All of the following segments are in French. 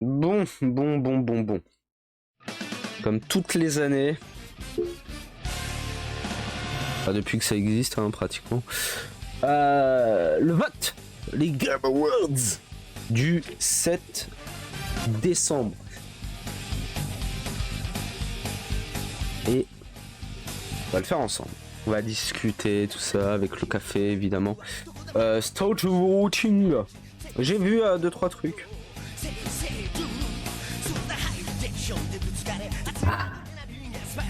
Bon. Comme toutes les années. Depuis que ça existe, hein, pratiquement. Le vote, les Game Awards du 7 décembre. Et on va le faire ensemble. On va discuter, tout ça, avec le café, évidemment. Start watching. J'ai vu 2-3 trucs.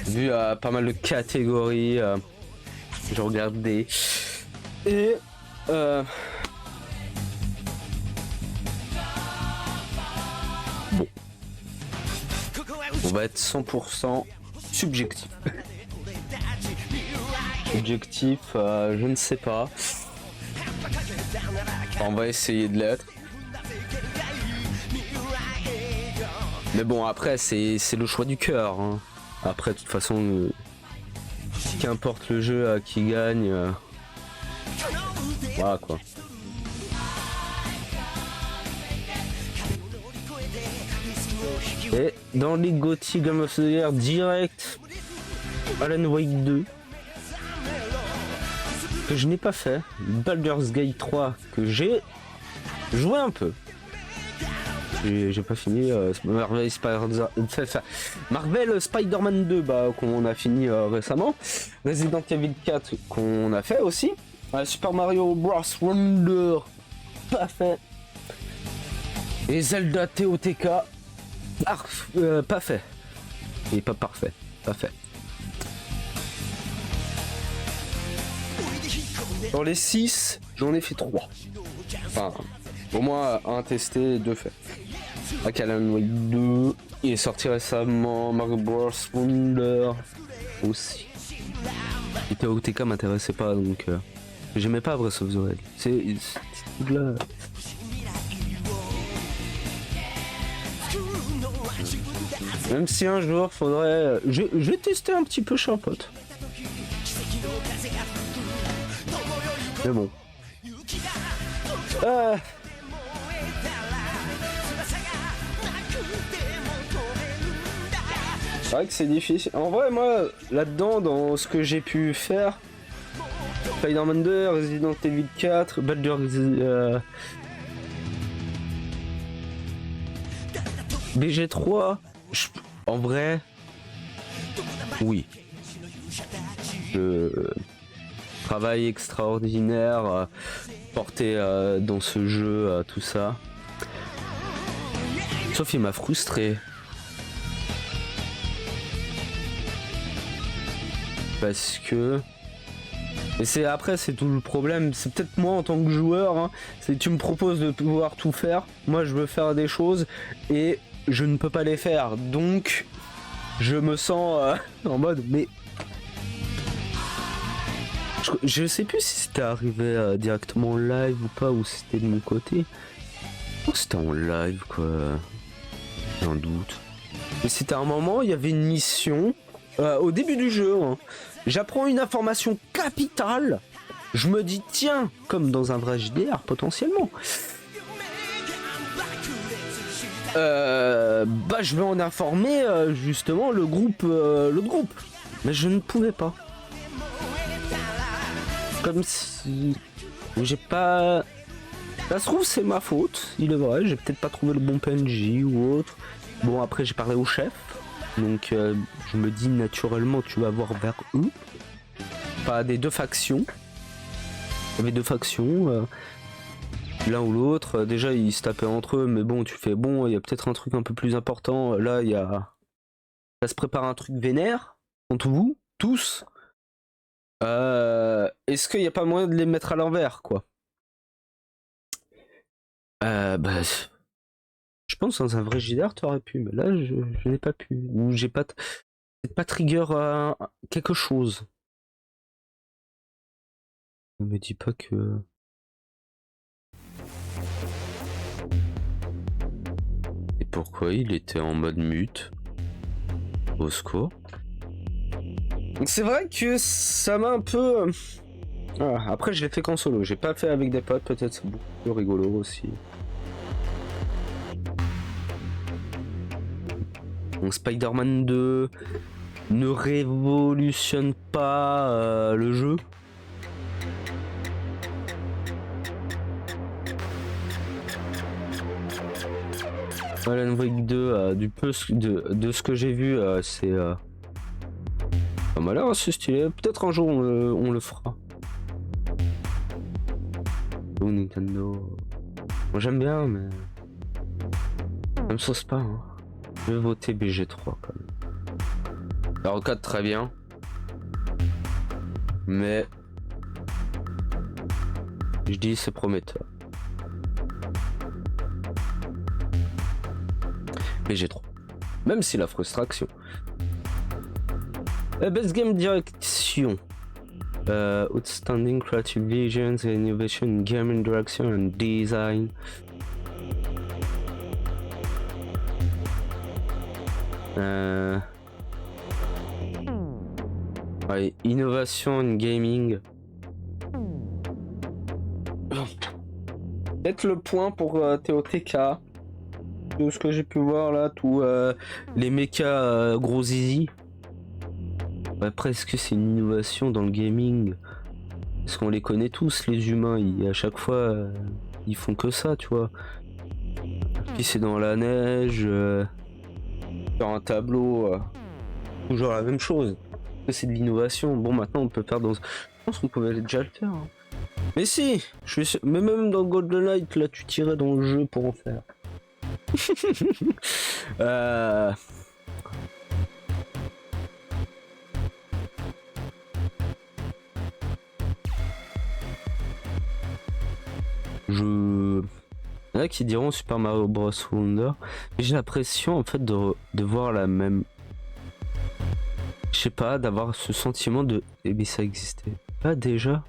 J'ai vu pas mal de catégories. J'ai regardé. Et... bon. On va être 100% subjectif. Objectif, je ne sais pas. Enfin, on va essayer de l'être. Mais bon, après, c'est le choix du cœur. Hein. Après, de toute façon, qu'importe le jeu qui gagne. Voilà quoi. Et dans les GOTY Game of the Year direct, Alan Wake 2 que je n'ai pas fait, Baldur's Gate 3 que j'ai joué un peu. J'ai pas fini Marvel Spider-Man 2 qu'on a fini récemment, Resident Evil 4 qu'on a fait aussi, Super Mario Bros Wonder pas fait, et Zelda TOTK pas fait, et pas parfait, pas fait. Sur les 6, j'en ai fait 3. Enfin, au moins un testé et 2 faits. Alan Wake 2, il est sorti récemment, Mario Bros Wonder aussi. Et TOTK m'intéressait pas, donc j'aimais pas Breath of the Wild. C'est là. Même si un jour faudrait... Je vais tester un petit peu chez un pote. Mais bon. C'est vrai que c'est difficile. En vrai, moi, là-dedans, dans ce que j'ai pu faire, Spider-Man 2, Resident Evil 4, Baldur's BG3, en vrai, oui. Le travail extraordinaire porté dans ce jeu, tout ça. Sauf il m'a frustré. Parce que... Et c'est après, c'est tout le problème. C'est peut-être moi en tant que joueur. Hein, c'est tu me proposes de pouvoir tout faire. Moi, je veux faire des choses et je ne peux pas les faire. Donc, je me sens en mode... Mais... Je sais plus si c'était arrivé directement en live ou pas, ou si c'était de mon côté. Oh, c'était en live, quoi. J'ai un doute. Mais c'était un moment, il y avait une mission... au début du jeu, hein. J'apprends une information capitale. Je me dis, tiens, comme dans un vrai JDR, potentiellement. Je vais en informer justement le groupe. Mais je ne pouvais pas. Comme si... J'ai pas... Ça se trouve, c'est ma faute, il est vrai. J'ai peut-être pas trouvé le bon PNJ ou autre. Bon, après, j'ai parlé au chef. Donc je me dis naturellement tu vas voir vers eux. Pas des deux factions. Il y avait deux factions. L'un ou l'autre. Déjà ils se tapaient entre eux. Mais bon tu fais bon il y a peut-être un truc un peu plus important. Là il y a... Ça se prépare un truc vénère. Entre vous. Tous. Est-ce qu'il n'y a pas moyen de les mettre à l'envers quoi. Je pense dans un vrai JDR tu aurais pu, mais là je n'ai pas pu. Ou j'ai pas... C'est pas trigger quelque chose. Ne me dis pas que... Et pourquoi il était en mode mute? Au secours. Donc c'est vrai que ça m'a un peu... après je l'ai fait qu'en solo, j'ai pas fait avec des potes, peut-être c'est beaucoup plus rigolo aussi. Donc Spider-Man 2 ne révolutionne pas le jeu. Alan Wake 2, du peu de ce que j'ai vu, c'est ça m'a l'air assez stylé. Peut-être un jour on le fera. Oh, Nintendo. Moi j'aime bien, mais ça me sauce pas. Hein. Je vais voter BG3 quand même. La rocade très bien, mais je dis c'est prometteur. BG3. Même si la frustration. Best Game Direction. Outstanding Creative Visions and Innovation in Game Interaction and Design. Ouais, innovation in gaming. Peut-être le point pour TOTK. De ce que j'ai pu voir là, tous les mechas gros zizi. Après, est-ce que c'est une innovation dans le gaming? Parce qu'on les connaît tous, les humains. À chaque fois, ils font que ça, tu vois. Puis c'est dans la neige, sur un tableau, toujours la même chose. C'est de l'innovation. Bon, maintenant on peut faire dans. Je pense qu'on pouvait déjà le faire. Hein. Mais si, mais même dans GoldenEye, là, tu tirais dans le jeu pour en faire. Il y en a qui diront Super Mario Bros Wonder, mais j'ai l'impression en fait de voir la même. Je sais pas, d'avoir ce sentiment de. Eh bien, ça existait pas déjà.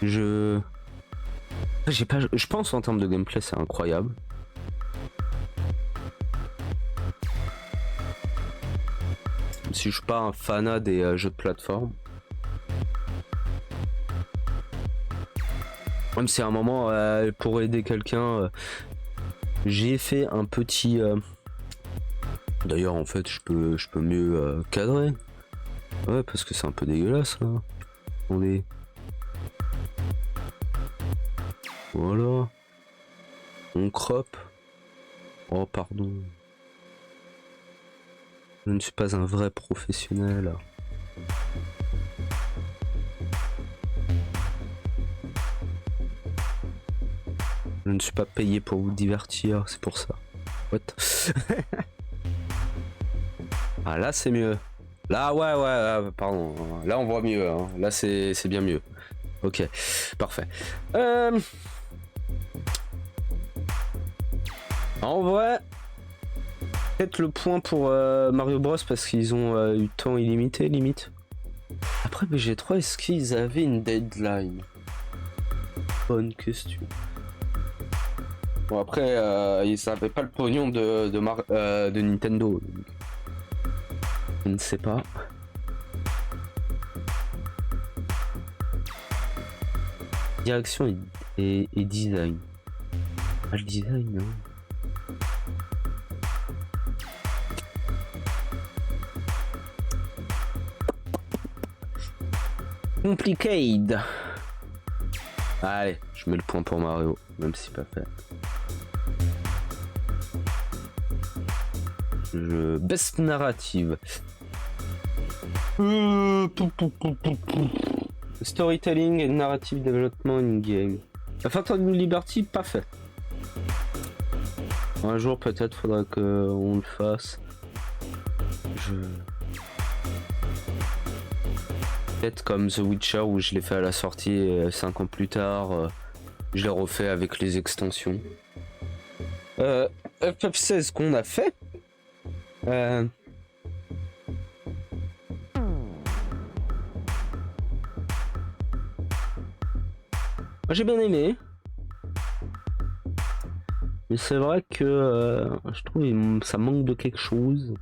Je pense en termes de gameplay, c'est incroyable. Même si je suis pas un fanat des jeux de plateforme. Même si à un moment, pour aider quelqu'un, j'ai fait un petit. D'ailleurs, en fait, je peux mieux cadrer. Ouais, parce que c'est un peu dégueulasse là. Attendez. Voilà. On crop. Oh, pardon. Je ne suis pas un vrai professionnel. Je ne suis pas payé pour vous divertir, c'est pour ça. What? Ah là c'est mieux. Là ouais, pardon. Là on voit mieux. Hein. Là c'est bien mieux. Ok, parfait. En vrai, peut-être le point pour Mario Bros parce qu'ils ont eu temps illimité limite. Après BG3, est-ce qu'ils avaient une deadline? Bonne question. Bon après, ils n'avaient pas le pognon de Nintendo. Donc. Je ne sais pas. Direction et design. Ah, le design, non. Complicated. Allez, je mets le point pour Mario, même si pas fait. Best narrative. Storytelling et narrative development in game. La Phantom Liberty, pas fait. Un jour peut-être faudra qu'on le fasse. Peut-être comme The Witcher où je l'ai fait à la sortie 5 ans plus tard. Je l'ai refait avec les extensions. FF16 qu'on a fait. J'ai bien aimé. Mais c'est vrai que je trouve ça manque de quelque chose.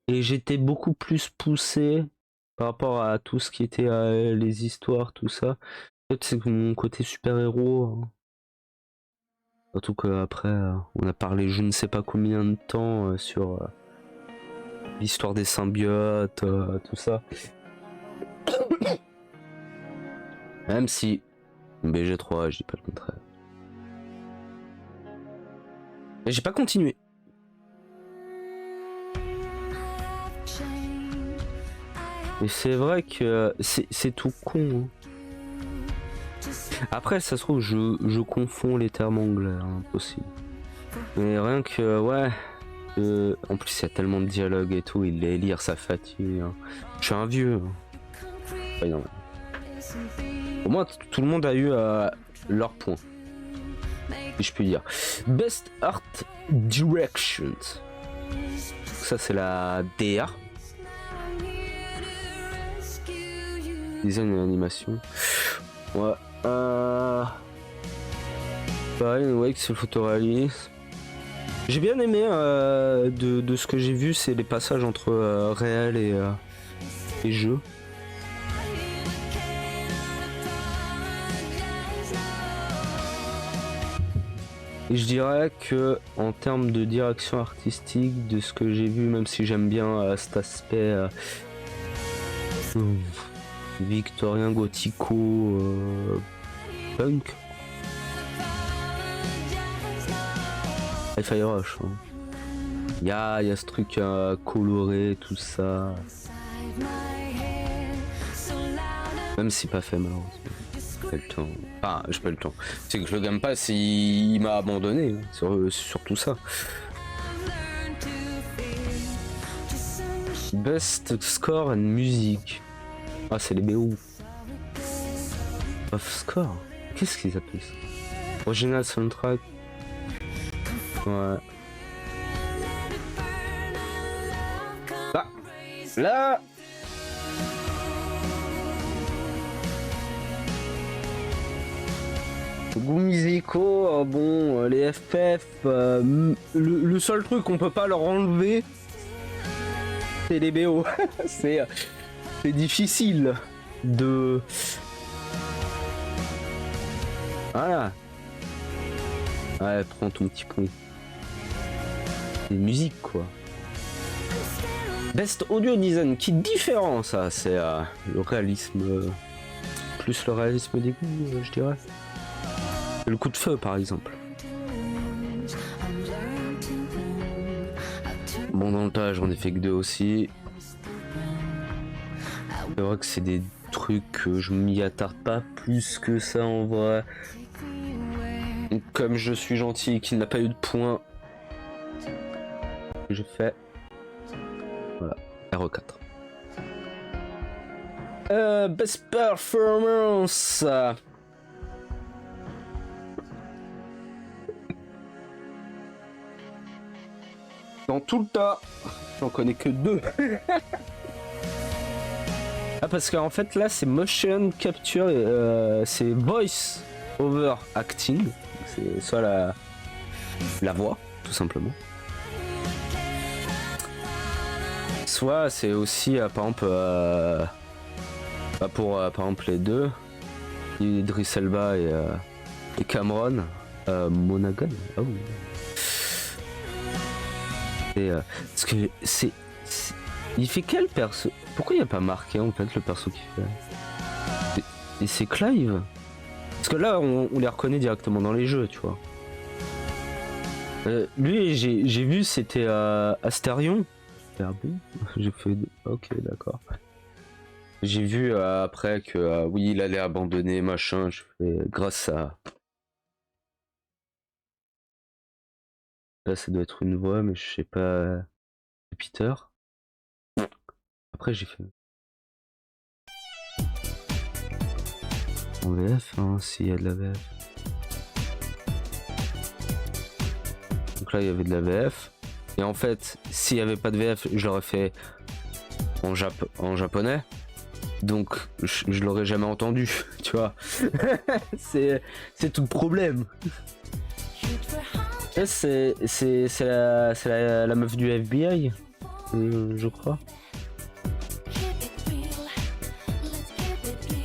Et j'étais beaucoup plus poussé par rapport à tout ce qui était les histoires, tout ça. Peut-être c'est que mon côté super-héros. Hein. Surtout qu'après, on a parlé je ne sais pas combien de temps sur l'histoire des symbiotes, tout ça. Même si BG3, je dis pas le contraire. Mais j'ai pas continué. Et c'est vrai que c'est tout con. Hein. Après, ça se trouve, je confonds les termes anglais, hein, possible. Mais rien que, ouais. En plus, il y a tellement de dialogues et tout, il les lire, ça fatigue. Hein. Je suis un vieux. Hein. Ouais, non. Au moins, tout le monde a eu leur point. Si je puis dire. Best Art Directions. Ça, c'est la DA. Design et animation. Ouais. Pareil, ouais, c'est le photoréalisme. J'ai bien aimé de ce que j'ai vu, c'est les passages entre réel et jeu. Et je dirais que en termes de direction artistique, de ce que j'ai vu, même si j'aime bien cet aspect victorien, gothico, punk. Hi-Fi Rush. Hein. Il y a ce truc coloré, tout ça. Même si pas fait malheureusement. J'ai pas le temps. Enfin, j'ai pas le temps. C'est que je le gagne pas s'il m'a abandonné sur tout ça. Best Score and Music. Ah, c'est les BO. Of Score. Qu'est-ce qu'ils appellent ça? Original Soundtrack. Ouais. Ah, là. Goûts musicaux, bon, les FF, le seul truc qu'on peut pas leur enlever, c'est les BO. c'est difficile de... Voilà. Ouais, prends ton petit point. C'est musique, quoi. Best Audio Design, qui est différent, ça, c'est le réalisme... plus le réalisme des goûts, je dirais. Le coup de feu, par exemple. Bon, dans le tas, j'en ai fait que 2 aussi. C'est vrai que c'est des trucs que je m'y attarde pas plus que ça en vrai. Comme je suis gentil et qu'il n'a pas eu de points, j'ai fait voilà, RE4. Best Performance. Dans tout le tas, j'en connais que 2. Ah, parce qu'en fait là c'est motion capture, c'est voice over acting, c'est soit la voix tout simplement, soit c'est aussi par exemple pour par exemple les deux, Idris Elba et Cameron Monaghan. Oh. Parce que c'est il fait quel perso? Pourquoi il n'y a pas marqué en fait le perso qu'il fait? Et c'est Clive. Parce que là on les reconnaît directement dans les jeux, tu vois. Lui j'ai vu c'était Astérion. Ah bon? J'ai fait ok d'accord. J'ai vu après que oui il allait abandonner machin. Je fais grâce à... Là ça doit être une voix mais je sais pas. Peter. Après j'ai fait en VF, hein, s'il y a de la VF. Donc là il y avait de la VF. Et en fait, s'il n'y avait pas de VF, je l'aurais fait en japonais. Donc je l'aurais jamais entendu, tu vois. c'est tout le problème. C'est la meuf du FBI, je crois.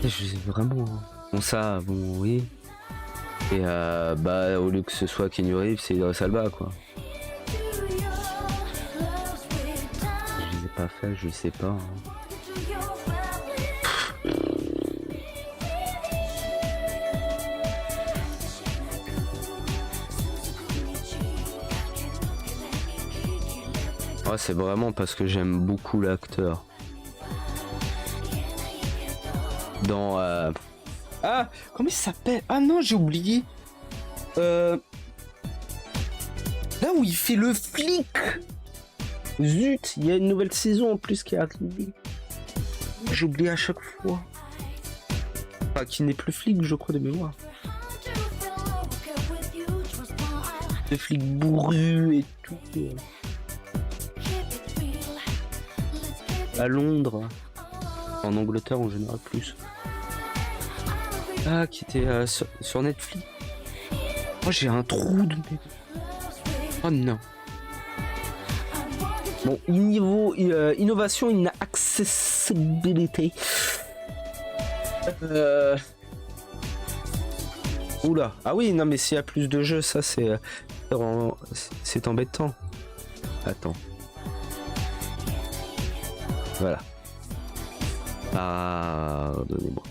Je sais vraiment. Bon ça, bon oui. Et bah au lieu que ce soit Keanu Reeves, c'est Idris Elba quoi. Je les ai pas fait, je sais pas. Hein. Ouais, c'est vraiment parce que j'aime beaucoup l'acteur. Dans ah, comment il s'appelle? Ah non, j'ai oublié. Là où il fait le flic. Zut, il y a une nouvelle saison en plus qui est arrivée. J'ai oublié à chaque fois. Enfin, qui n'est plus flic, je crois, de mémoire. Le flic bourru et tout. À Londres. En Angleterre en général plus. Ah, qui était sur Netflix. Oh, j'ai un trou de... Oh non. Bon, niveau innovation, il n'a accessibilité. Oula. Ah oui, non mais s'il y a plus de jeux, ça c'est embêtant. Attends. Voilà. Pardonnez-moi.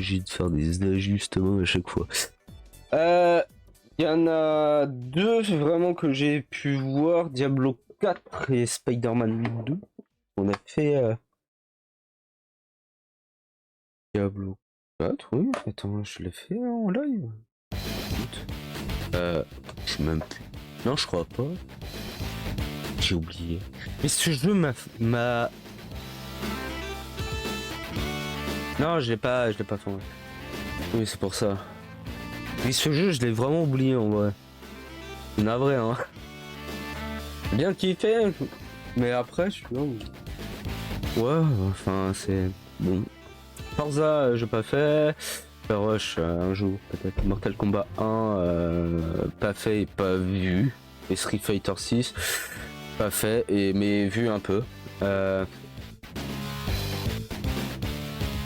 J'ai de faire des ajustements à chaque fois. Il y en a deux vraiment que j'ai pu voir, Diablo 4 et Spider-Man 2. On a fait Diablo 4, oui, attends, je l'ai fait en live. Je sais même plus. Non, je crois pas. J'ai oublié. Mais ce jeu m'a... Non, je l'ai pas fait. Oui, c'est pour ça. Mais ce jeu, je l'ai vraiment oublié en vrai. Navré, hein. Bien kiffé, mais après, je suis là. Ouais, enfin, c'est bon. Forza, j'ai pas fait. Rush, un jour, peut-être. Mortal Kombat 1, pas fait et pas vu. Et Street Fighter 6, pas fait, mais vu un peu.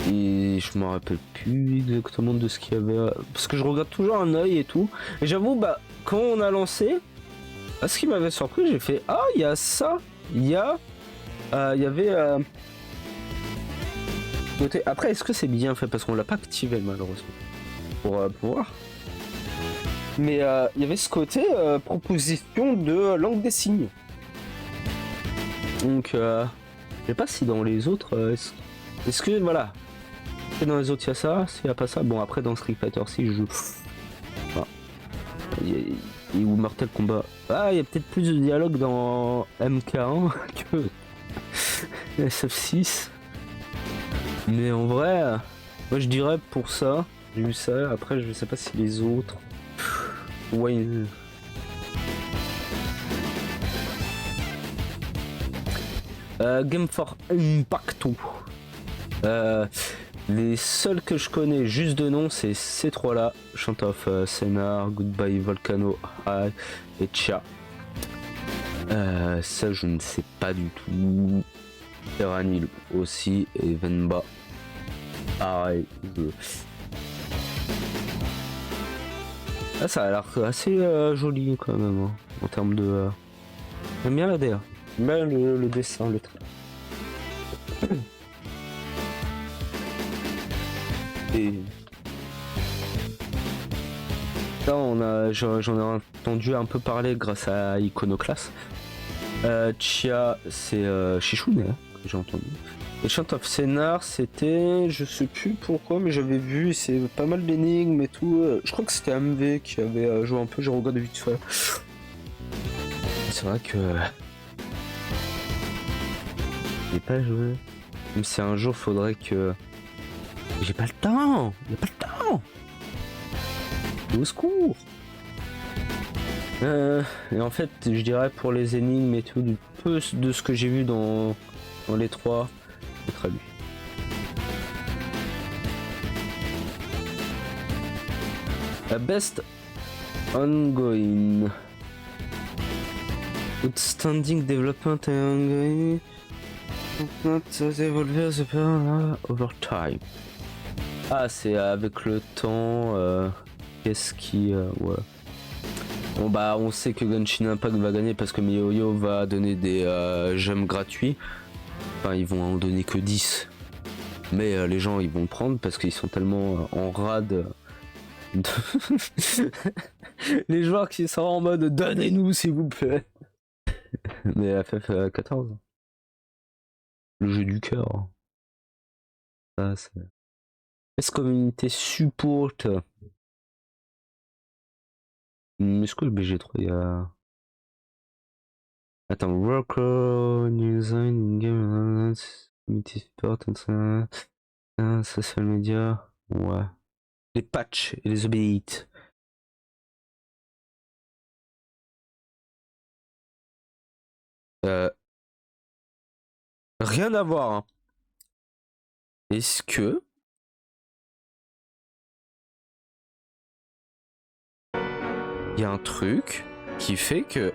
Et je me rappelle plus exactement de ce qu'il y avait. Parce que je regarde toujours un œil et tout. Et j'avoue, bah, quand on a lancé, ce qui m'avait surpris, j'ai fait ah, il y a ça. Il y avait. Après, est-ce que c'est bien fait? Parce qu'on l'a pas activé malheureusement. Pour pouvoir. Mais il y avait ce côté proposition de langue des signes. Donc, je sais pas si dans les autres. Est-ce que voilà. Dans les autres il y a ça, s'il n'y a pas ça, bon après dans Street Fighter 6 je joue. Enfin, et ou Mortal Kombat. Ah, il y a peut-être plus de dialogue dans MK1 que SF6. Mais en vrai, moi je dirais pour ça, j'ai vu ça, après je sais pas si les autres. Ouais. Game for Impact. Les seuls que je connais juste de nom, c'est ces trois-là. Chant of Senar, Goodbye Volcano High et Chia. Ça, je ne sais pas du tout. Terranil aussi et Venba. Pareil. Ah, ça a l'air assez joli quand même, hein, en termes de... J'aime bien la DA. J'aime bien le dessin, le trait. Et là, j'en ai entendu un peu parler grâce à Iconoclast. Chia, c'est Shishune hein, que j'ai entendu. Et Chant of Senar, c'était, je sais plus pourquoi, mais j'avais vu, c'est pas mal d'énigmes et tout. Je crois que c'était MV qui avait joué un peu, j'ai regardé vite fait. C'est vrai que j'ai pas joué. Même si un jour faudrait que... J'ai pas le temps. Y'a pas le temps. Au secours. Et en fait, je dirais pour les énigmes et tout, du peu de ce que j'ai vu dans les trois, c'est très lui. La best ongoing. Outstanding development and ongoing. Not evolve over time. Ah, c'est avec le temps. Qu'est-ce qui. Ouais. Bon, bah, on sait que Genshin Impact va gagner parce que MiYoYo va donner des gemmes gratuits. Enfin, ils vont en donner que 10. Mais les gens, ils vont le prendre parce qu'ils sont tellement en rade. Les joueurs qui sont en mode donnez-nous s'il vous plaît. Mais FF14. Le jeu du cœur. Ça, c'est. Est-ce communauté support? Est-ce que le BG3 il y a. Attends, worker, new design, game, community support, social media. Ouais. Les patchs et les updates. Rien à voir. Hein. Est-ce que il y a un truc qui fait que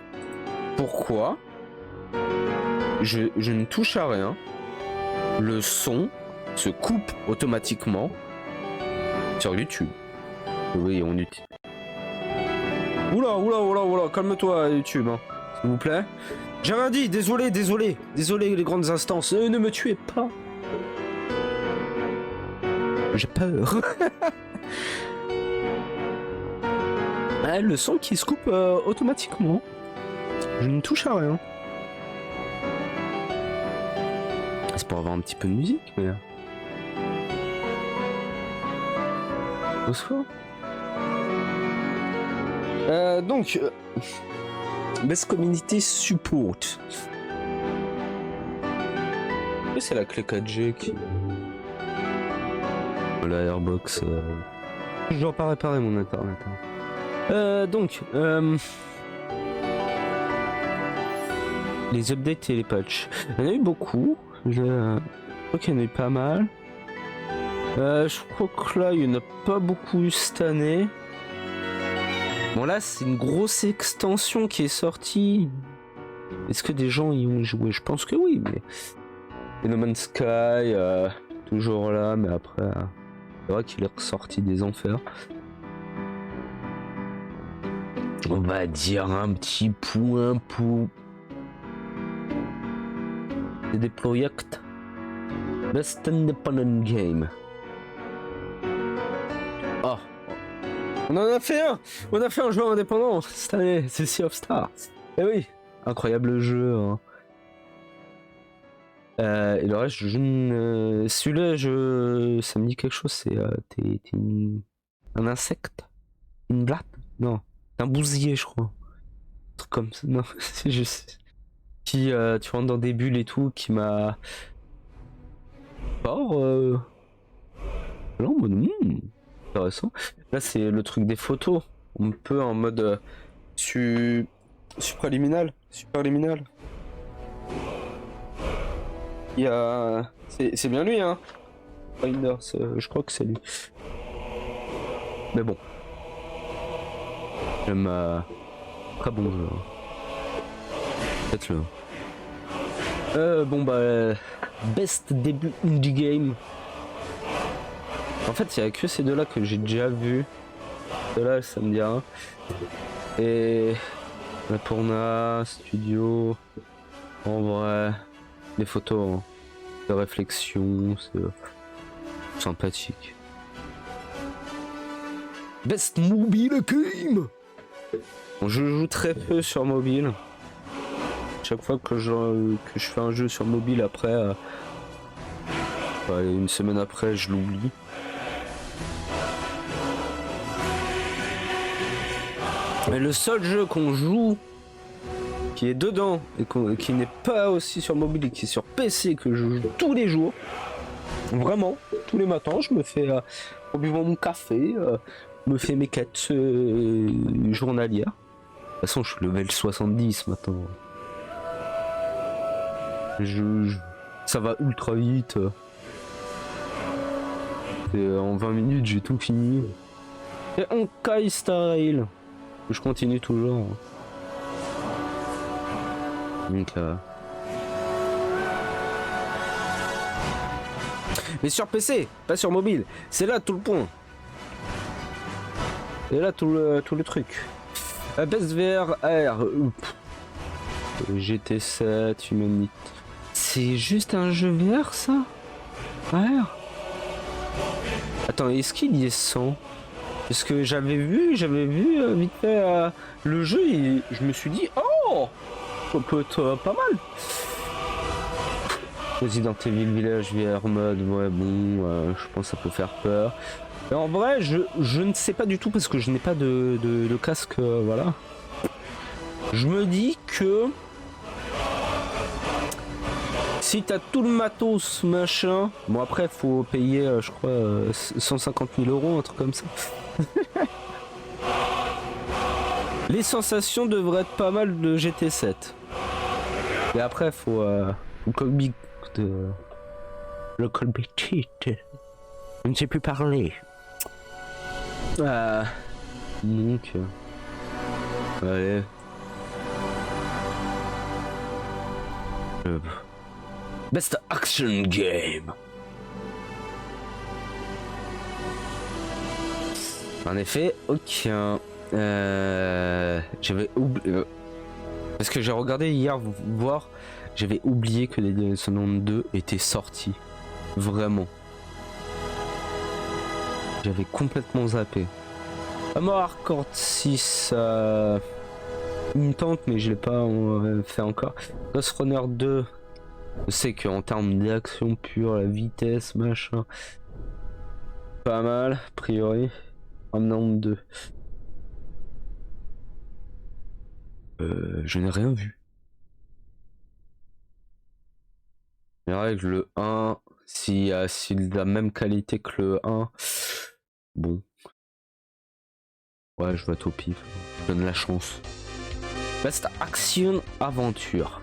pourquoi je ne touche à rien, le son se coupe automatiquement sur YouTube. Oui, on utilise. Oula, calme-toi YouTube, hein, s'il vous plaît. J'ai rien dit, désolé les grandes instances, ne me tuez pas. J'ai peur. Le son qui se coupe automatiquement. Je ne touche à rien. C'est pour avoir un petit peu de musique, mais. Au secours. Donc. Best Community Support. Et c'est la clé 4G qui. La Airbox. Je dois pas réparer mon internet. Donc. Les updates et les patchs. Il y en a eu beaucoup. Je crois qu'il y en a eu pas mal. Je crois que là, il n'y en a pas beaucoup eu cette année. Bon, là, c'est une grosse extension qui est sortie. Est-ce que des gens y ont joué? Je pense que oui, mais. Et No Man's Sky, toujours là, mais après. C'est vrai qu'il est ressorti des enfers. On va dire un petit point pour. Des projets. Best Independent Game. Oh. On en a fait un. On a fait un jeu indépendant cette année, c'est Sea of Stars. Eh oui, incroyable jeu. Hein. Et le reste, celui-là, ça me dit quelque chose. C'est t'es un insecte, une blatte. Non, un bousier, je crois. Un truc comme ça. Non, c'est juste qui tu rentres dans des bulles et tout, qui m'a fort. Là, en mode intéressant. Là, c'est le truc des photos. On peut en mode supraliminal. Superliminal. Il y a. C'est bien lui, hein. Finder, je crois que c'est lui. Mais bon. J'aime. Très bon jeu. Faites-le. Bon bah. Best début indie game. En fait, il y a que ces deux-là que j'ai déjà vu. Ceux-là, ça me dit rien. Et. La Pourna, Studio. En vrai. Les photos hein, de réflexion, c'est sympathique. Best Mobile Game. Bon, je joue très peu sur mobile. Chaque fois que je fais un jeu sur mobile, après, une semaine après, je l'oublie. Mais le seul jeu qu'on joue qui est dedans et qui n'est pas aussi sur mobile et qui est sur PC que je joue tous les jours, vraiment tous les matins je me fais en buvant mon café me fais mes quêtes journalières. De toute façon je suis level 70 maintenant, ça va ultra vite et en 20 minutes j'ai tout fini et en Kai Style je continue toujours. Donc, Mais sur PC, pas sur mobile. C'est là tout le point. C'est là tout le truc. Best VR AR. GT7, Humanity. C'est juste un jeu VR ça? AR? Attends, est-ce qu'il y est 100? Parce que j'avais vu vite fait le jeu et je me suis dit, oh, ça peut être pas mal. Resident Evil Village VR mode, ouais bon, je pense que ça peut faire peur. Mais en vrai, je ne sais pas du tout parce que je n'ai pas de casque, voilà. Je me dis que si t'as tout le matos machin, bon après faut payer, je crois, 150 000 €, un truc comme ça. Les sensations devraient être pas mal de GT7. Et après faut le Colby de le Colby cheat. Je ne sais plus parler. Donc allez. Best action game. En effet, aucun. J'avais oublié. Parce que j'ai regardé hier voir, j'avais oublié que les Dishonored 2 étaient sortis. Vraiment. J'avais complètement zappé. Armored Core 6, il me tente, mais je l'ai pas fait encore. Ghost Runner 2, je sais qu'en termes d'action pure, la vitesse, machin, pas mal, a priori. Remnant 2. Je n'ai rien vu. C'est vrai que le 1, s'il a la même qualité que le 1, bon. Ouais, je vais être au pif. Je donne la chance. Best Action Aventure.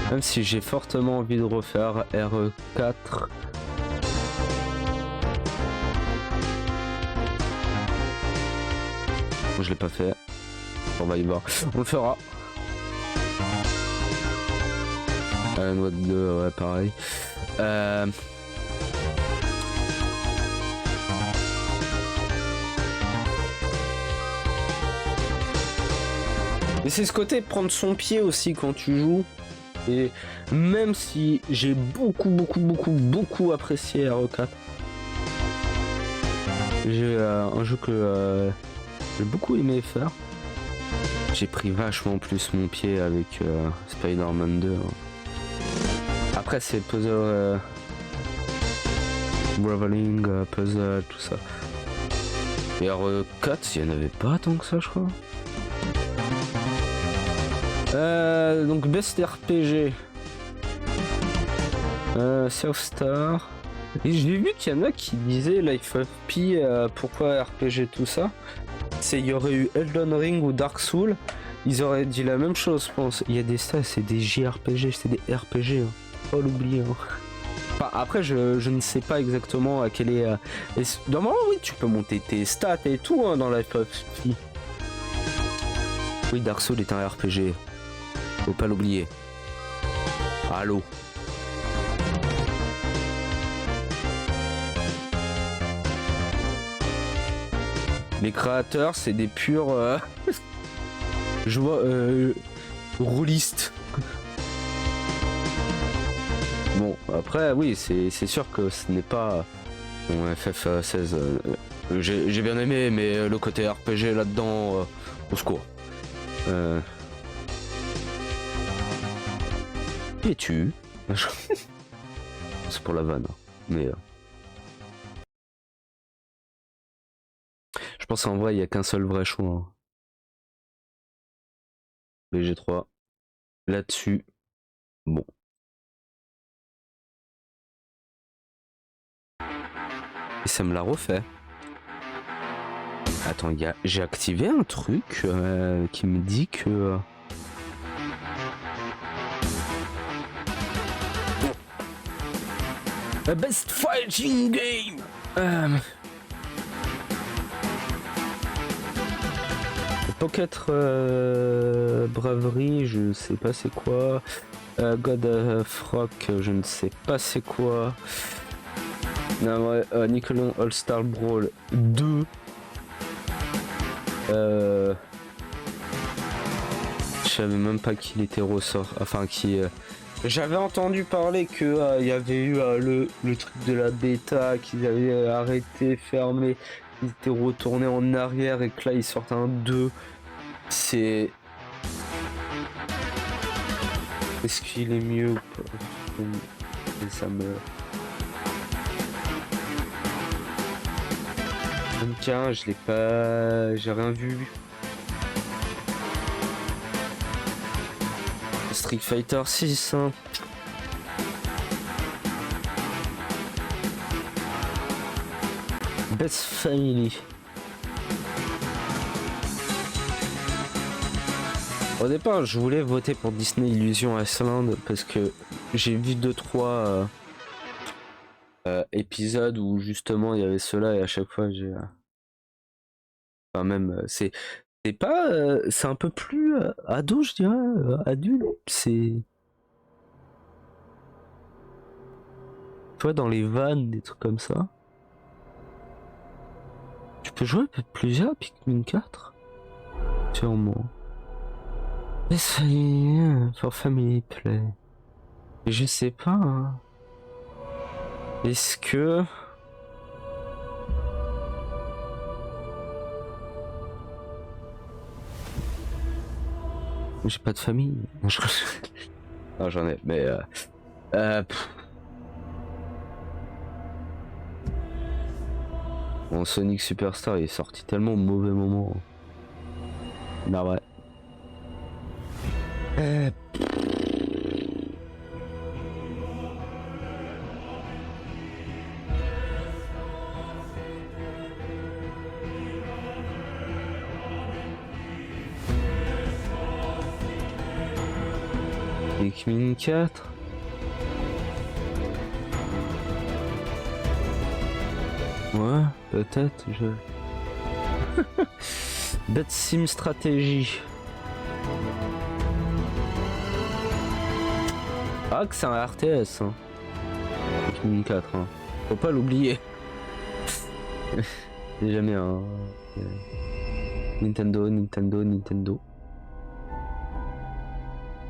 Même si j'ai fortement envie de refaire RE4. Je l'ai pas fait. On va y voir. On le fera. Note 2, ouais, pareil. Mais c'est ce côté de prendre son pied aussi quand tu joues. Et même si j'ai beaucoup apprécié RE4, j'ai un jeu que j'ai beaucoup aimé faire. J'ai pris vachement plus mon pied avec Spider-Man 2. Après c'est puzzle, traveling, puzzle, tout ça. Et RE4, il n'y en avait pas tant que ça, je crois. Donc best RPG, Surfstar. Et j'ai vu qu'il y en a qui disaient Life of Pi, pourquoi RPG tout ça. C'est il y aurait eu Elden Ring ou Dark Souls, ils auraient dit la même chose, je pense. Il y a des stats, c'est des JRPG, c'est des RPG, hein. Pas l'oublier. Hein. Enfin, après je ne sais pas exactement à quel est. Normalement oui, tu peux monter tes stats et tout hein, dans Life of Pi. Oui, Dark Souls est un RPG. Faut pas l'oublier. Allô. Les créateurs, c'est des purs je vois rôlistes. Bon, après oui, c'est sûr que ce n'est pas bon, FF16. J'ai bien aimé, mais le côté RPG là-dedans, au secours. Qui es-tu? C'est pour la vanne, mais je pense qu'en vrai il n'y a qu'un seul vrai choix. Hein. BG3 là-dessus. Bon. Et ça me l'a refait. Attends, j'ai activé un truc qui me dit que Best Fighting Game. Pocket Bravery, je sais pas c'est quoi. God of Rock, je ne sais pas c'est quoi. Non, ouais, Nickelodeon All-Star Brawl 2. Je savais même pas qu'il était ressort. Enfin, qui. J'avais entendu parler que il y avait eu le truc de la bêta, qu'ils avaient arrêté, fermé, ils étaient retournés en arrière et que là ils sortent un 2. C'est. Est-ce qu'il est mieux ou pas? Et ça me. Tiens, je l'ai pas. J'ai rien vu. Street Fighter 6. Hein. Best Family. Au départ, je voulais voter pour Disney Illusion Island parce que j'ai vu 2-3 épisodes où justement il y avait cela et à chaque fois j'ai. Enfin, même, c'est pas. C'est un peu plus ado, je dirais. Adulte. C'est. Tu vois, dans les vannes, des trucs comme ça. Tu peux jouer plusieurs Pikmin 4 sûrement. Best Family for Family Play. Et je sais pas. Hein. Est-ce que. J'ai pas de famille. Non, j'en ai, mais. Bon, Sonic Superstar il est sorti tellement au mauvais moment. Bah ouais. Pikmin 4. Ouais, peut-être, je... Bad Sim Stratégie. Ah, que c'est un RTS, hein. Pikmin 4, hein. Faut pas l'oublier. C'est jamais un... Nintendo.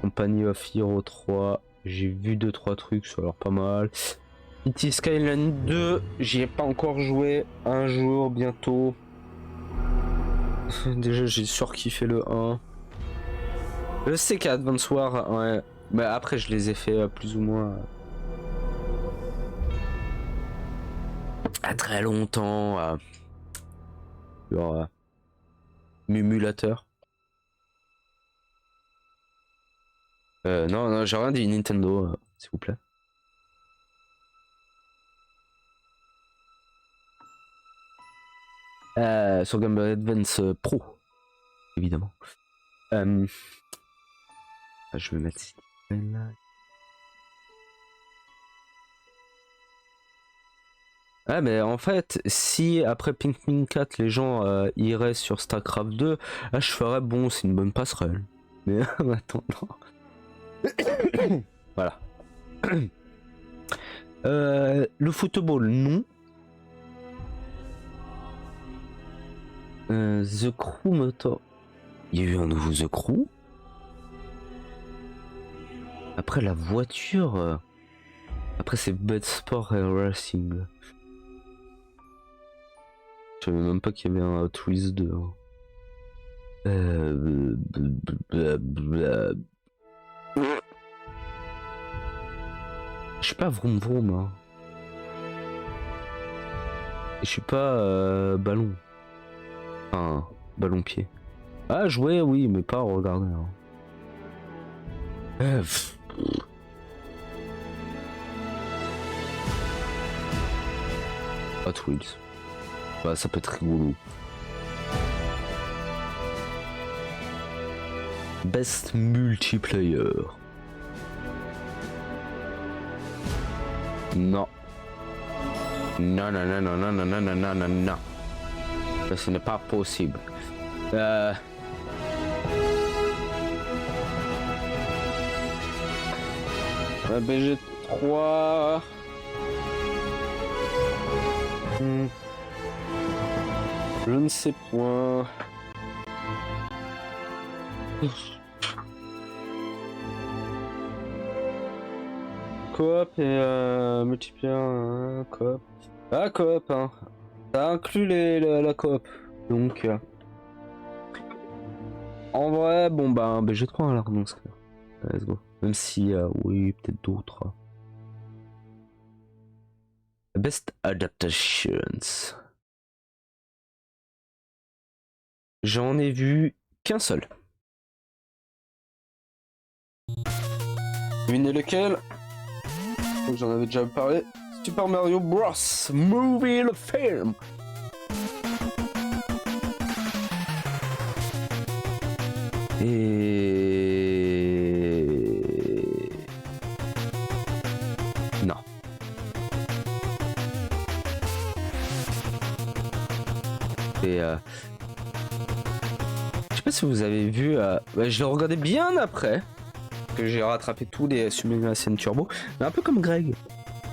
Company of Hero 3. J'ai vu 2-3 trucs, ça a l'air pas mal. City Skyline 2, j'y ai pas encore joué. Un jour, bientôt. Déjà, j'ai surkiffé le 1. Je sais qu'Advance War, ouais. Mais après, je les ai fait plus ou moins. À très longtemps. Genre. Émulateur. Non, j'ai rien dit Nintendo, s'il vous plaît. Sur Game Boy Advance Pro, évidemment. Je vais mettre là. Ah mais en fait, si après Pikmin 4 les gens iraient sur StarCraft 2, là je ferais bon, c'est une bonne passerelle. Mais en attendant. Voilà. Le football, non. The Crew Motor. Il y a eu un nouveau The Crew. Après la voiture. Après c'est Bad Sport et Racing. Je savais même pas qu'il y avait un Hot Wheels 2. Je suis pas vroom vroom. Hein. Je suis pas ballon. Enfin, ballon pied. Ah, jouer, oui, mais pas regarder. Hein. Hot Wheels. Bah, ça peut être rigolo. Best multiplayer. Non. Non. Ça, ce n'est pas possible. BG3. Je ne sais point. Coop et multiplayer, coop. Ah, coop, hein. Ça inclut la coop. Donc, en vrai, bon, bah, BG3 alors, donc, let's go. Même si, oui, peut-être d'autres. Best Adaptations. J'en ai vu qu'un seul. Devinez lequel? J'en avais déjà parlé. Super Mario Bros. Movie le film. Et... non. Et je sais pas si vous avez vu, je l'ai regardé bien après que j'ai rattrapé tous les Simulation Turbo, mais un peu comme Greg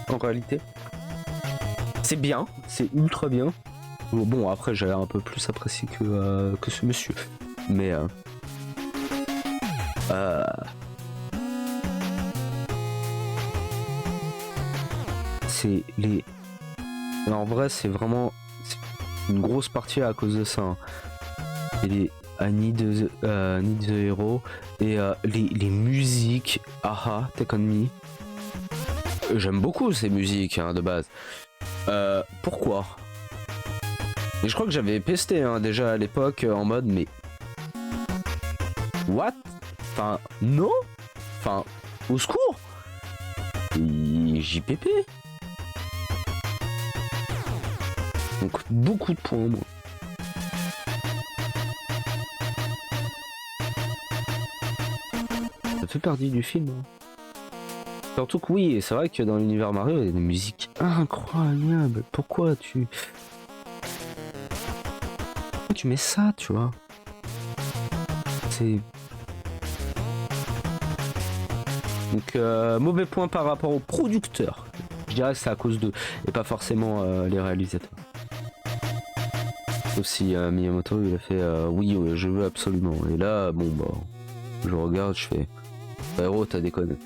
en réalité. C'est bien, c'est ultra bien. Bon, après j'ai un peu plus apprécié que ce monsieur, mais c'est les... en vrai c'est vraiment une grosse partie à cause de ça, hein. Et les Need the Hero et les musiques Aha, Take On Me. J'aime beaucoup ces musiques, hein, de base. Pourquoi? Et je crois que j'avais pesté, hein, déjà à l'époque en mode mais what? Enfin non? Enfin au secours? Et JPP. Donc beaucoup de points moi. Ça fait partie du film, hein. Surtout que oui, c'est vrai que dans l'univers Mario, il y a des musiques incroyables. Pourquoi tu mets ça, tu vois? C'est... donc mauvais point par rapport aux producteurs. Je dirais que c'est à cause d'eux et pas forcément les réalisateurs. Sauf si Miyamoto il a fait oui, je veux absolument. Et là, bon bah, je regarde, je fais héros, t'as déconné.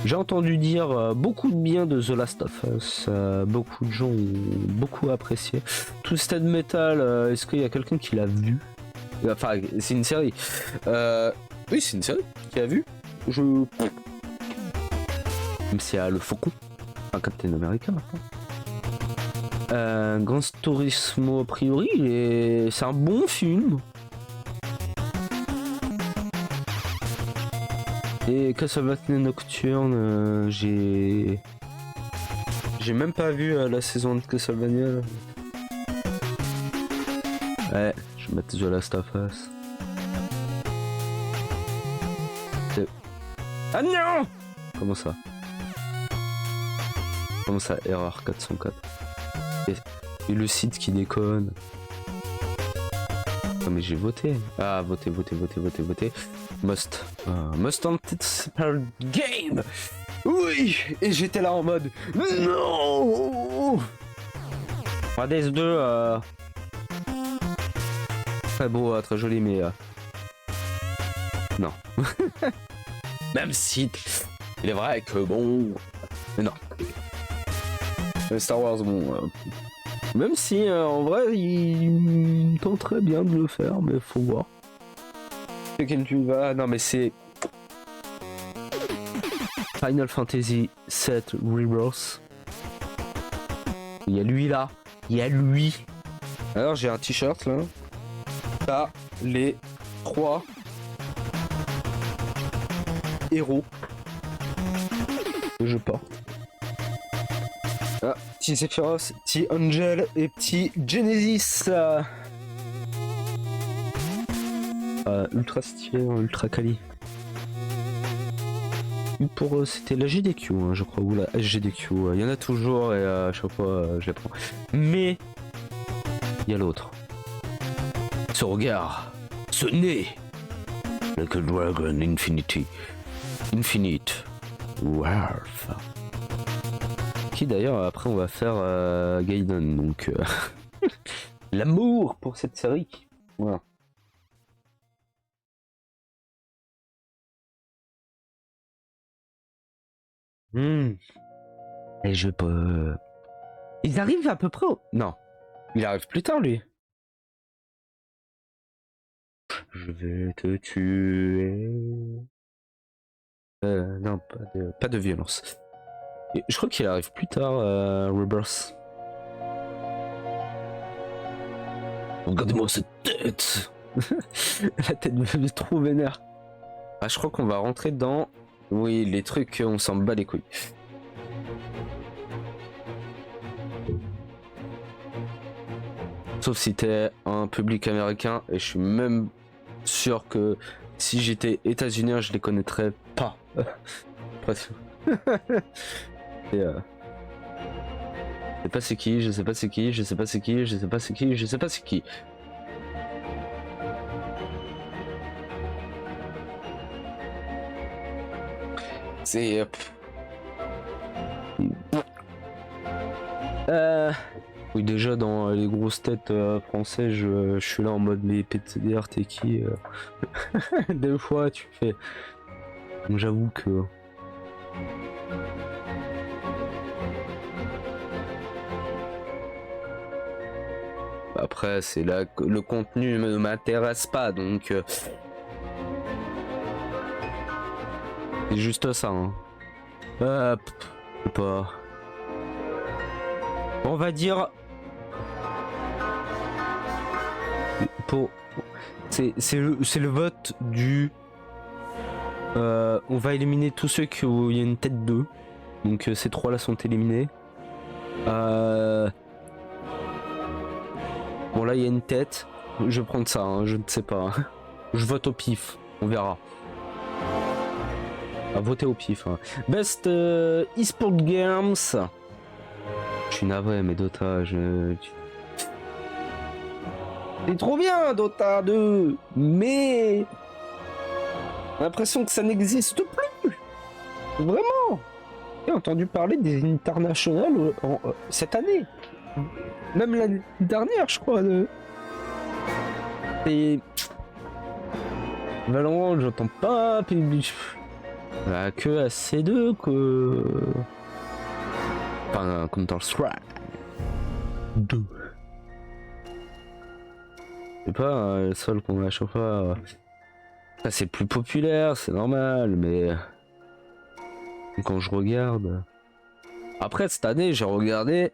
J'ai entendu dire beaucoup de bien de The Last of Us. Beaucoup de gens ont beaucoup apprécié. Twisted Metal, est-ce qu'il y a quelqu'un qui l'a vu? Enfin, c'est une série. Oui, c'est une série qui a vu. Même s'il y a le Faucon, un Captain America maintenant. Gran Turismo, a priori, c'est un bon film. Et Castlevania Nocturne, j'ai même pas vu la saison de Castlevania. Ouais, je vais mettre The Last of Us. Ah non! Comment ça? Comment ça? Erreur 404. Et le site qui déconne. Non mais j'ai voté. Ah, voté. Must anticipate game. Oui. Et j'étais là en mode non. Hades 2 très beau, très joli, mais non. Même si il est vrai que bon, mais non. Star Wars, bon, même si en vrai il tente très bien de le faire, mais faut voir. Quel tu vas? Non mais c'est Final Fantasy VII Rebirth. Il y a lui là, il y a lui. Alors j'ai un t-shirt là. T'as les 3 héros que je porte. Ah, petit Sephiroth, petit Angel et petit Genesis. Ultra stylé, ultra quali. Pour c'était la GDQ, hein, je crois, ou la SGDQ. Il y en a toujours et à chaque fois je les prends. Mais il y a l'autre. Ce regard, ce nez, like a dragon infinity. Infinite Warf. Qui d'ailleurs après on va faire Gaiden, donc l'amour pour cette série. Voilà. Et je peux. Ils arrivent à peu près au... Non. Il arrive plus tard lui. Je vais te tuer. Non, pas de violence. Et je crois qu'il arrive plus tard, Rebirth. Regardez-moi cette tête. La tête me trop vénère. Ah, je crois qu'on va rentrer dans... Oui, les trucs, on s'en bat les couilles. Sauf si t'es un public américain, et je suis même sûr que si j'étais états-unien, je les connaîtrais pas. Presque. Et je sais pas c'est qui, je sais pas c'est qui, je sais pas c'est qui, je sais pas c'est qui, je sais pas c'est qui. C'est... Oui, déjà dans les grosses têtes français, je suis là en mode mais PTDR t'es qui Des fois tu fais... Donc j'avoue que... Après c'est là que le contenu ne m'intéresse pas, donc... C'est juste ça, hein. Je sais pas... On va dire... Pour... C'est le vote du... on va éliminer tous ceux où il y a une tête 2. Donc ces trois là sont éliminés. Bon là il y a une tête. Je vais prendre ça, hein, je ne sais pas. Je vote au pif, on verra. À voter au pif. Hein. Best eSport Games. Je suis navré mais Dota, c'est trop bien Dota 2, mais j'ai l'impression que ça n'existe plus. Vraiment. J'ai entendu parler des internationales cette année. Même l'année dernière, je crois. Et Valorant, j'entends pas. Bah, que à C2 que. Enfin, Counter-Strike 2. C'est pas le seul qu'on a à chaque fois. C'est plus populaire, c'est normal, mais quand je regarde. Après cette année, j'ai regardé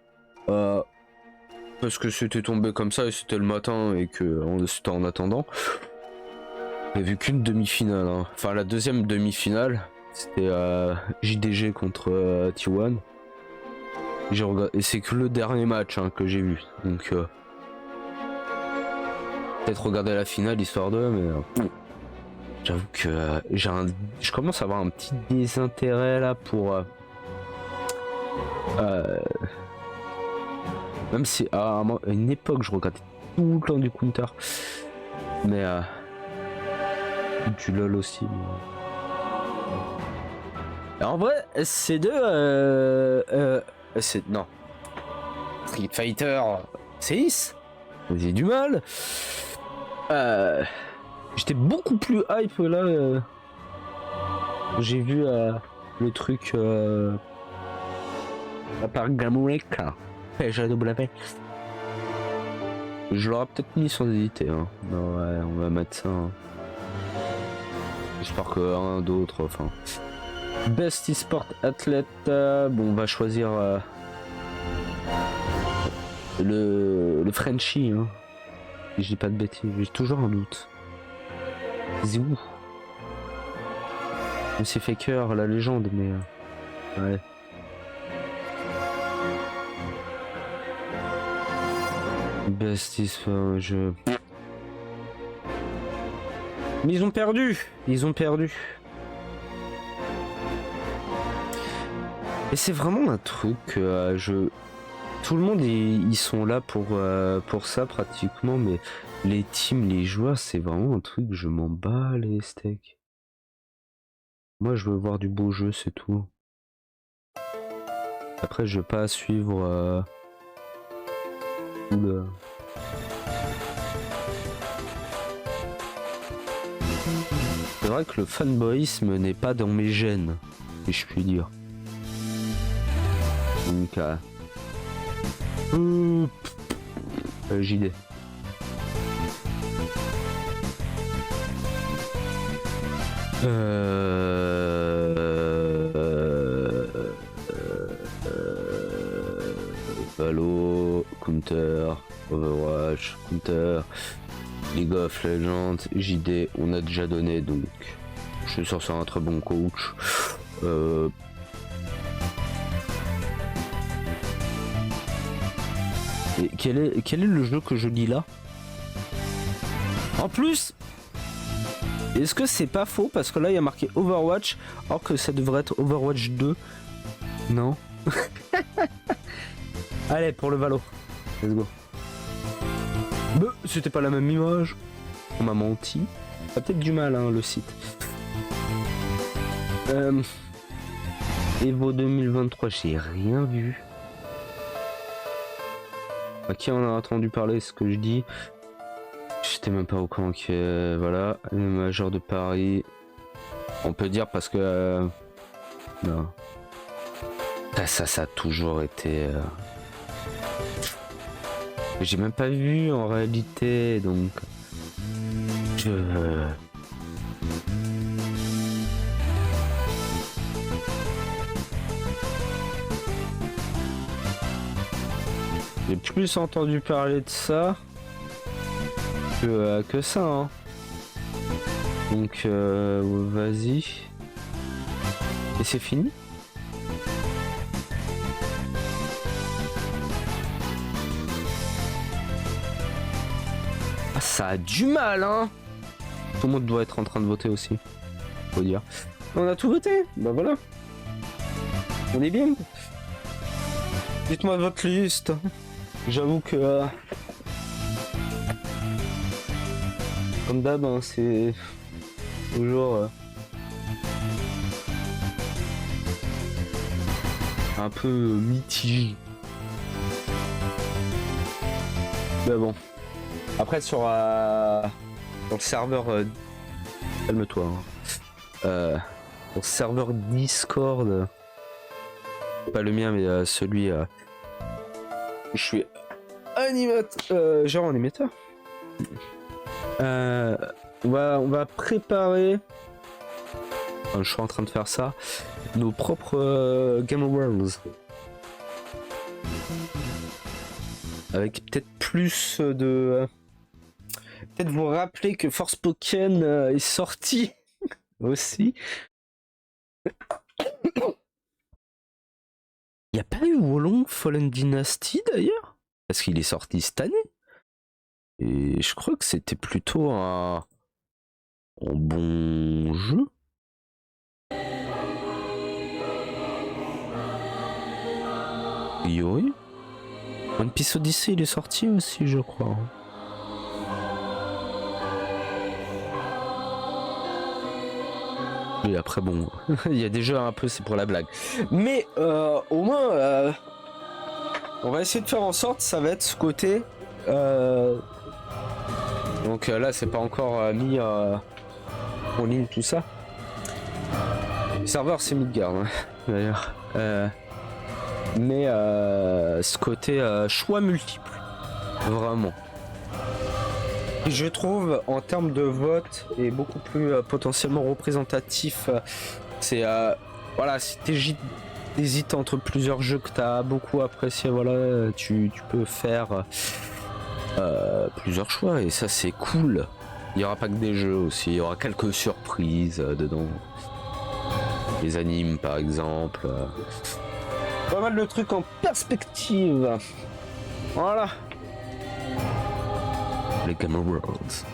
parce que c'était tombé comme ça et c'était le matin et que c'était en attendant. J'ai vu qu'une demi-finale, hein. Enfin la deuxième demi-finale, c'était JDG contre T1. J'ai regardé et c'est que le dernier match hein, que j'ai vu, donc peut-être regarder la finale histoire de, mais j'avoue que je commence à avoir un petit désintérêt là pour même si à une époque je regardais tout le temps du counter, mais du LOL aussi. Mais... En vrai, SC2, c'est non. Street Fighter 6, j'ai du mal. J'étais beaucoup plus hype là. J'ai vu le truc par Gamureka. PGW. Je l'aurais peut-être mis sans hésiter. Hein. Non, ouais, on va mettre ça. Hein. J'espère que un d'autre. Enfin. Best eSport athlète. Bon, on va choisir le Frenchie. Hein. Si je dis pas de bêtises. J'ai toujours un doute. C'est où Monsieur Faker, la légende, mais ouais. Best eSport, Mais ils ont perdu. Ils ont perdu. Et c'est vraiment un truc que tout le monde ils sont là pour ça pratiquement, mais les teams, les joueurs, c'est vraiment un truc que je m'en bats les steaks. Moi je veux voir du beau jeu, c'est tout. Après je veux pas suivre tout le... C'est vrai que le fanboyisme n'est pas dans mes gènes, si je puis dire. Donc JD. Valo, Counter, Overwatch, Counter, League of Legends, JD, on a déjà donné, donc je suis sûr sur un très bon coach. Et quel est le jeu que je dis là? En plus, est-ce que c'est pas faux? Parce que là il y a marqué Overwatch, alors que ça devrait être Overwatch 2. Non. Allez, pour le Valo. Let's go. Bah, c'était pas la même image. On m'a menti. Ça a peut-être du mal, hein, le site. Evo 2023, j'ai rien vu. À qui on a entendu parler ce que je dis? J'étais même pas au courant que... voilà, le Major de Paris. On peut dire parce que... non. Ça a toujours été... J'ai même pas vu en réalité, donc... J'ai plus entendu parler de ça que ça, hein. Donc vas-y. Et c'est fini? Ah, ça a du mal, hein. Tout le monde doit être en train de voter aussi, faut dire. On a tout voté, bah voilà. On est bien. Dites-moi votre liste. J'avoue que... comme d'hab, hein, c'est toujours un peu mitigé. Mais bon. Après sur le serveur... calme-toi. Hein. Sur le serveur Discord... pas le mien, mais celui... je suis animateur... genre animateur. On va préparer... je suis en train de faire ça. Nos propres Game Worlds. Avec peut-être plus de... peut-être vous rappeler que Forspoken est sorti aussi. Il n'y a pas eu Wolong Fallen Dynasty d'ailleurs? Parce qu'il est sorti cette année. Et je crois que c'était plutôt un bon jeu. Oui. One Piece Odyssey il est sorti aussi, je crois. Et après bon, il y a des jeux un peu, c'est pour la blague. Mais au moins, on va essayer de faire en sorte, ça va être ce côté. Donc là c'est pas encore mis en ligne tout ça. Le serveur c'est Midgard hein, d'ailleurs. Mais ce côté choix multiple, vraiment. Et je trouve en termes de vote est beaucoup plus potentiellement représentatif. C'est voilà, si t'hésites entre plusieurs jeux que t'as beaucoup apprécié, voilà, tu peux faire plusieurs choix et ça c'est cool. Il y aura pas que des jeux aussi, il y aura quelques surprises dedans. Les animes par exemple. Pas mal de trucs en perspective. Voilà. Les Game Worlds.